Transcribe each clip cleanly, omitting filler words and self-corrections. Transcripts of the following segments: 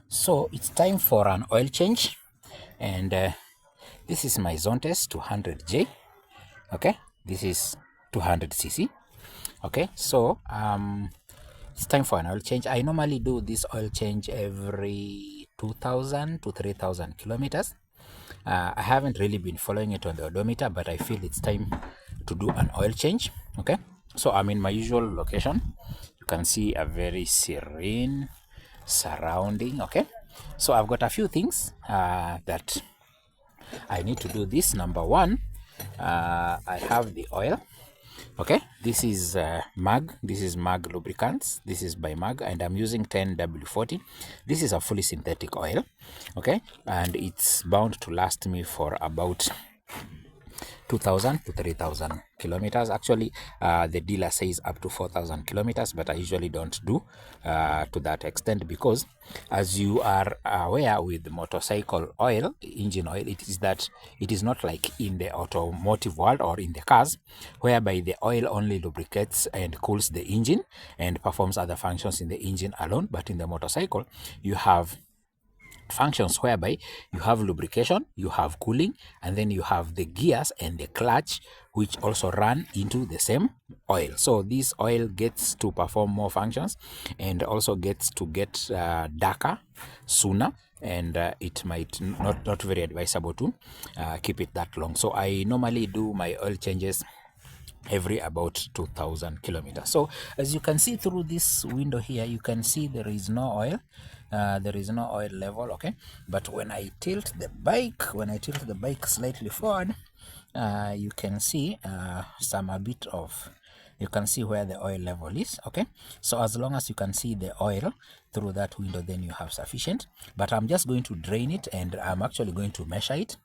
So it's time for an oil change, and this is my Zontes 200J. Okay, this is 200cc. Okay, so it's time for an oil change. I normally do this oil change every 2,000 to 3,000 kilometers. I haven't really been following it on the odometer, but I feel it's time to do an oil change. Okay, so I'm in my usual location. You can see a very serene surrounding. Okay, so I've got a few things that I need to do. This number one, I have the oil. Okay, this is mag. This is mag lubricants. This is by mag, and I'm using 10W40. This is a fully synthetic oil. Okay, and it's bound to last me for about 2,000 to 3,000 kilometers. Actually, the dealer says up to 4,000 kilometers, but I usually don't do to that extent, because as you are aware with motorcycle oil, engine oil, it is not like in the automotive world or in the cars, whereby the oil only lubricates and cools the engine and performs other functions in the engine alone. But in the motorcycle, you have functions whereby you have lubrication, you have cooling, and then you have the gears and the clutch, which also run into the same oil. So this oil gets to perform more functions and also gets to get darker sooner, and it might not very advisable to keep it that long. So I normally do my oil changes every about 2,000 kilometers. So as you can see through this window here, you can see there is no oil. There is no oil level. Okay, but when I tilt the bike slightly forward, you can see you can see where the oil level is. Okay, so as long as you can see the oil through that window, then you have sufficient. But I'm just going to drain it, and I'm actually going to measure it,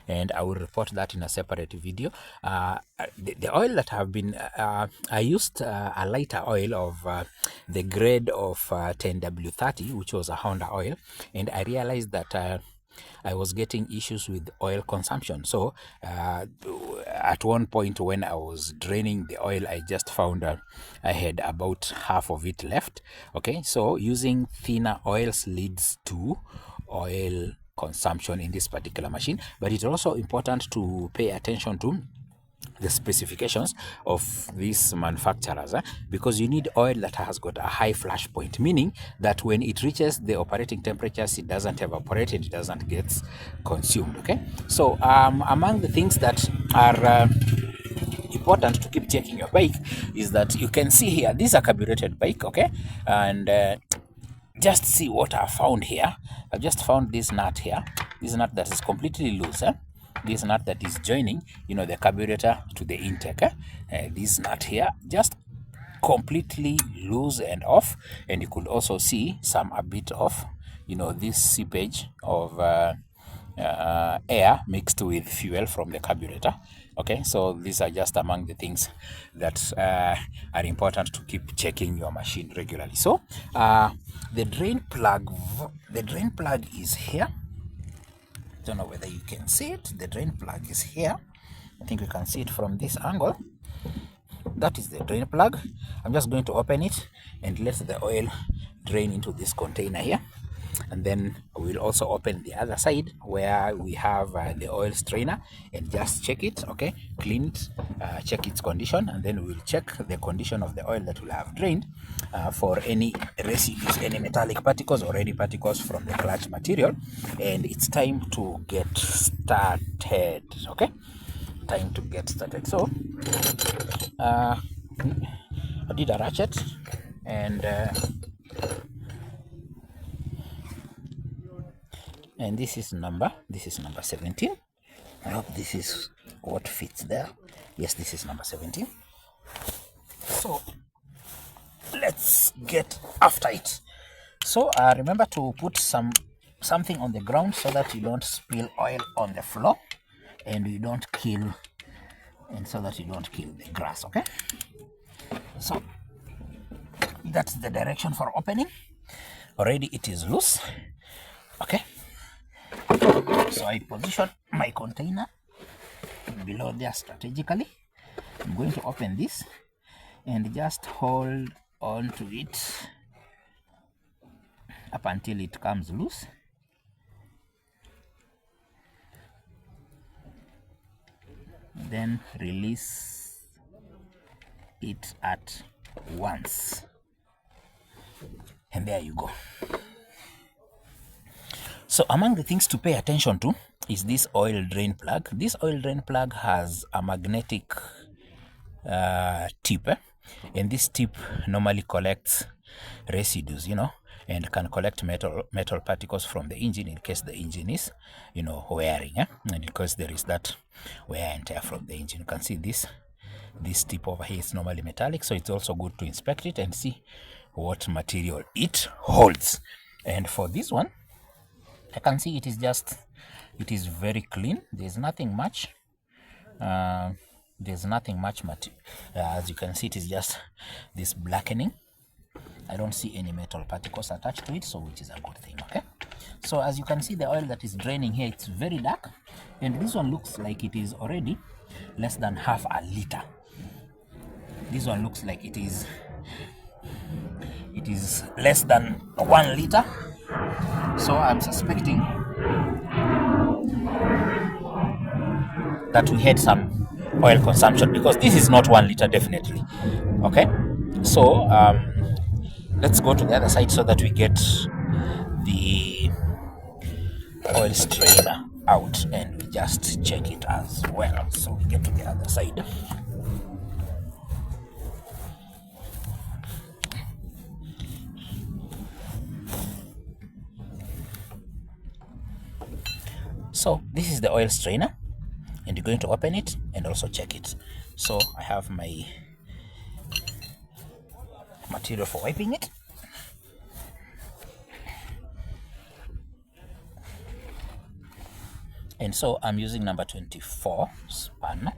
and I will report that in a separate video. The oil that have been I used a lighter oil of the grade of 10W30, which was a Honda oil, and I realized that I was getting issues with oil consumption. So at one point when I was draining the oil, I just found I had about half of it left. Okay, so using thinner oils leads to oil consumption in this particular machine. But it's also important to pay attention to the specifications of these manufacturers, because you need oil that has got a high flash point, meaning that when it reaches the operating temperatures, it doesn't evaporate and it doesn't get consumed. Okay, so among the things that are important to keep checking your bike is that you can see here, this is a carbureted bike. Okay, and just see what I found here. I've just found this nut here. This nut that is completely loose. This nut that is joining, the carburetor to the intake. This nut here, just completely loose and off. And you could also see a bit of, this seepage of air mixed with fuel from the carburetor. Okay, so these are just among the things that are important to keep checking your machine regularly. So the drain plug is here. I don't know whether you can see it. The drain plug is here. I think you can see it from this angle. That is the drain plug. I'm just going to open it and let the oil drain into this container here. And then we'll also open the other side where we have the oil strainer, and just check it. Okay, clean it, check its condition, and then we'll check the condition of the oil that will have drained for any residues, any metallic particles or any particles from the clutch material. And it's time to get started. Okay, time to get started. So I did a ratchet, and this is number 17. I hope this is what fits there. Yes, this is number 17. So let's get after it. So remember to put something on the ground so that you don't spill oil on the floor, and so that you don't kill the grass. Okay, so that's the direction for opening. Already it is loose. Okay, so I position my container below there strategically. I'm going to open this and just hold on to it up until it comes loose. Then release it at once. And there you go. So among the things to pay attention to is this oil drain plug. This oil drain plug has a magnetic tip, and this tip normally collects residues, and can collect metal particles from the engine in case the engine is, wearing, and because there is that wear and tear from the engine. You can see this tip over here is normally metallic, so it's also good to inspect it and see what material it holds. And for this one, I can see it is very clean. There's nothing much. There's nothing much as you can see, it is just this blackening. I don't see any metal particles attached to it, so which is a good thing. Okay, so as you can see, the oil that is draining here, it's very dark, and this one looks like it is already less than half a liter. This one looks like it is less than 1 liter. So I'm suspecting that we had some oil consumption, because this is not 1 liter definitely. Okay, so let's go to the other side so that we get the oil strainer out and we just check it as well. So we get to the other side. So this is the oil strainer, and you're going to open it and also check it. So I have my material for wiping it. And so I'm using number 24 span.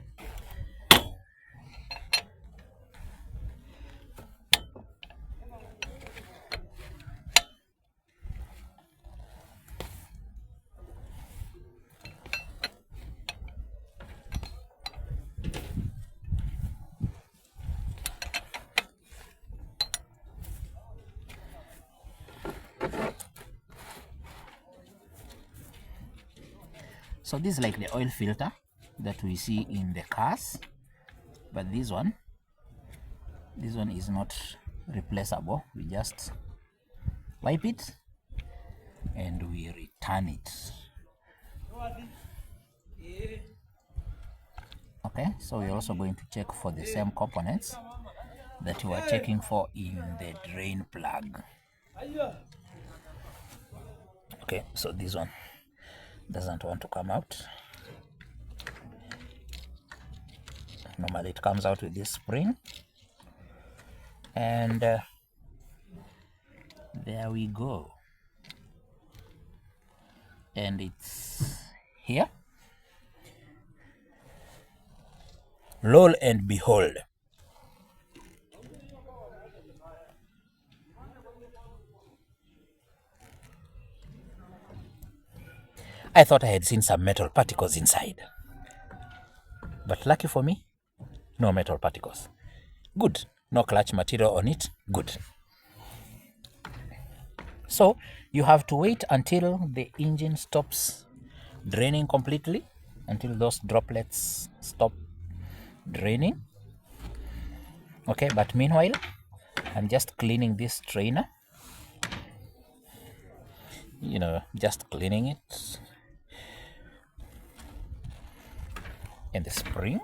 So this is like the oil filter that we see in the cars, but this one is not replaceable. We just wipe it and we return it. Okay, so we're also going to check for the same components that we are checking for in the drain plug. Okay, so this one doesn't want to come out. Normally it comes out with this spring, and there we go, and it's here. Lo and behold, I thought I had seen some metal particles inside, but lucky for me, no metal particles. Good. No clutch material on it. Good. So you have to wait until the engine stops draining completely, until those droplets stop draining. Okay, but meanwhile, I'm just cleaning this strainer. Just cleaning it. And the spring.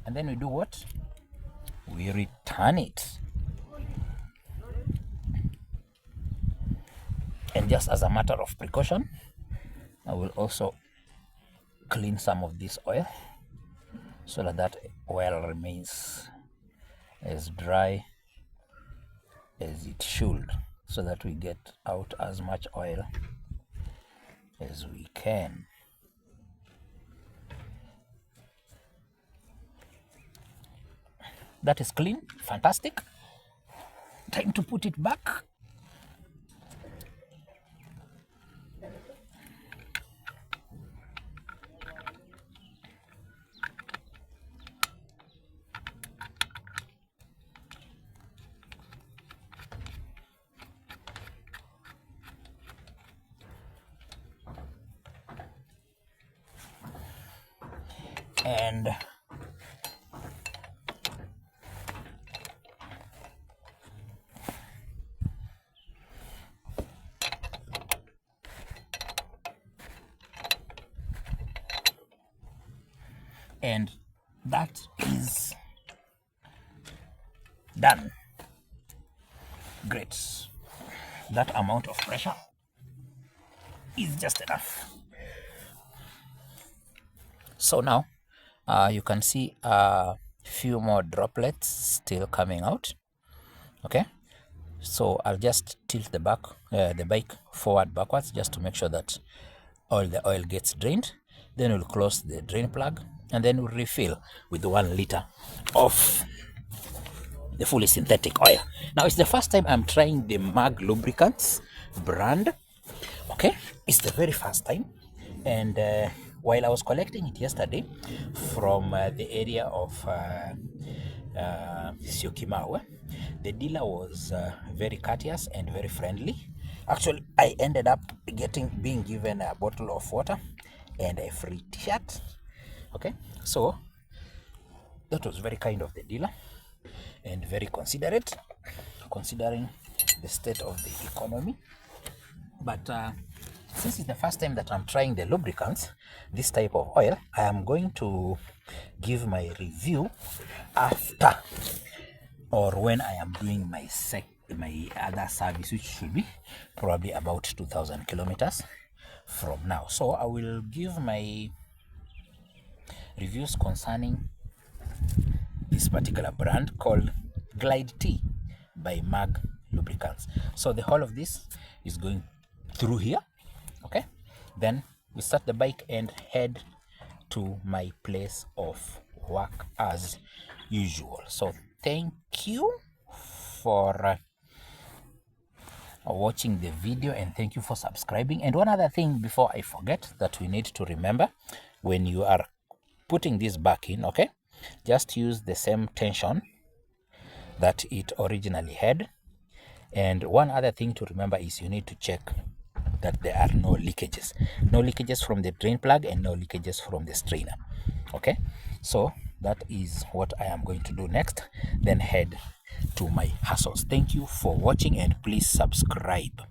And then we do what? We return it. And just as a matter of precaution, I will also clean some of this oil so that oil remains as dry as it should, so that we get out as much oil as we can. That is clean. Fantastic. Time to put it back. and that is done. Great. That amount of pressure is just enough. So now you can see a few more droplets still coming out. Okay, so I'll just tilt the bike forward backwards just to make sure that all the oil gets drained. Then we'll close the drain plug and then we'll refill with 1 liter of the fully synthetic oil. Now it's the first time I'm trying the MAG Lubricants brand. Okay, it's the very first time, and while I was collecting it yesterday from the area of Syokimau, the dealer was very courteous and very friendly. Actually, I ended up being given a bottle of water and a free t-shirt. Okay, so that was very kind of the dealer and very considerate, considering the state of the economy. But since it's the first time that I'm trying the lubricants, this type of oil, I am going to give my review after or when I am doing my other service, which should be probably about 2,000 kilometers from now. So I will give my reviews concerning this particular brand called Glide T by MAG Lubricants. So the whole of this is going through here. Okay, then we start the bike and head to my place of work as usual. So thank you for watching the video, and thank you for subscribing. And one other thing before I forget that we need to remember, when you are putting this back in, okay, just use the same tension that it originally had. And one other thing to remember is you need to check that there are no leakages from the drain plug and no leakages from the strainer. Okay, so that is what I am going to do next, then head to my hassles. Thank you for watching and please subscribe.